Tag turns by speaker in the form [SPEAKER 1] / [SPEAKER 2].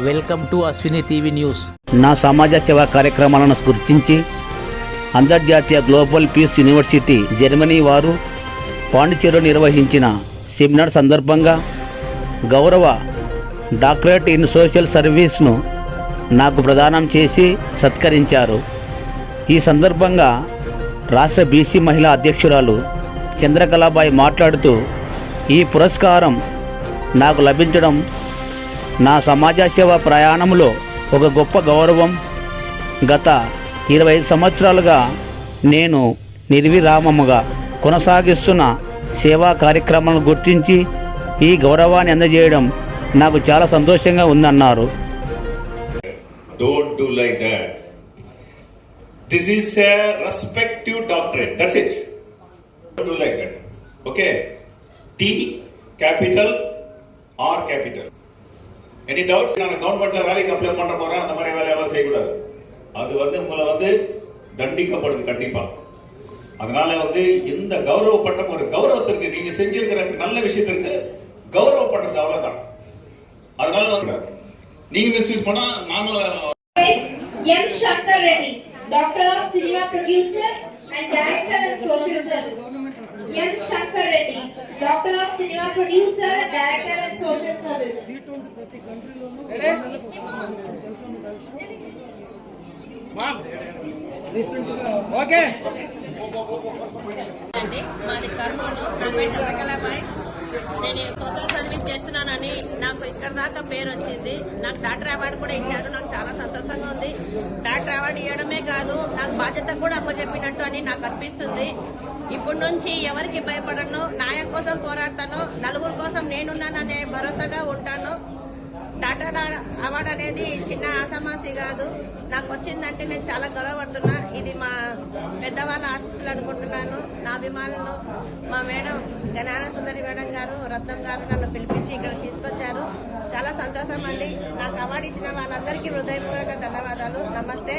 [SPEAKER 1] Welcome to Ashwini TV news.
[SPEAKER 2] నా సమాజ సేవా కార్యక్రమాలను గుర్తించి అంతర్జాతీయ గ్లోబల్ పీస్ యూనివర్సిటీ జర్మనీ వారు పాండిచేరిలో నిర్వహించిన సెమినార్ సందర్భంగా గౌరవ డాక్టరేట్ ఇన్ సోషల్ సర్వీస్ను నాకు ప్రదానం చేసి సత్కరించారు. ఈ సందర్భంగా రాష్ట్ర బీసీ మహిళా అధ్యక్షురాలు చంద్రకళాబాయి మాట్లాడుతూ, ఈ పురస్కారం నాకు లభించడం నా సమాజ సేవా ప్రయాణంలో ఒక గొప్ప గౌరవం. గత 25 సంవత్సరాలుగా నేను నిర్విరామముగా కొనసాగిస్తున్న సేవా కార్యక్రమాలను గుర్తించి ఈ గౌరవాన్ని అందజేయడం నాకు చాలా సంతోషంగా ఉందన్నారు.
[SPEAKER 3] Don't do like that. This is a respective doctorate. That's it. Don't do like that. Okay. T capital R capital. Any doubts? நான் கவர்மெண்ட்ல வேலைக்கு அப்ளை பண்ண போறேன், அந்த மாதிரி வேலையெல்லாம் செய்யக்கூடாது. அது உங்களை தண்டிக்கப்படும் கண்டிப்பா. அதனால இந்த கௌரவப்பட்ட ஒரு கௌரவத்திற்கு நீங்க செஞ்சிருக்கிற நல்ல விஷயத்திற்கு கௌரவப்படுறது அவ்வளவுதான். அதனால நீங்க மிஸ்யூஸ் பண்ணா நாங்களும்.
[SPEAKER 4] M. Shankar Reddy, Doctor of Cinema Producer and Director of Social Service. M. Shankar Reddy, Doctor of Cinema Producer, Director of Social Service.
[SPEAKER 5] Okay.
[SPEAKER 6] మాది కర్నూలు. నా పేరు చంద్రకళాబాయి. నేను సోషల్ సర్వీస్ చేస్తున్నానని నాకు ఇక్కడ దాకా పేరు వచ్చింది. నాకు డాక్టర్ అవార్డు కూడా ఇచ్చారు. నాకు చాలా సంతోషంగా ఉంది. డాక్టర్ అవార్డు ఇవ్వడమే కాదు, నాకు బాధ్యత కూడా అప్పచెప్పినట్టు అని నాకు అనిపిస్తుంది. ఇప్పటి నుంచి ఎవరికి భయపడను, న్యాయం కోసం పోరాడతాను, నలుగురు కోసం నేనున్నాననే భరోసాగా ఉంటాను. డాక్టర్ అవార్డు అనేది చిన్న ఆసామాసి కాదు. నాకు వచ్చిందంటే నేను చాలా గర్వపడుతున్నా. ఇది మా పెద్దవాళ్ళ ఆశీస్సులు అనుకుంటున్నాను. నా అభిమానులు మా మేడం జ్ఞాన సుందరి మేడం గారు, రత్నం గారు నన్ను పిలిపించి ఇక్కడ తీసుకొచ్చారు. చాలా సంతోషం అండి. నాకు అవార్డు ఇచ్చిన వాళ్ళందరికీ హృదయపూర్వక ధన్యవాదాలు. నమస్తే.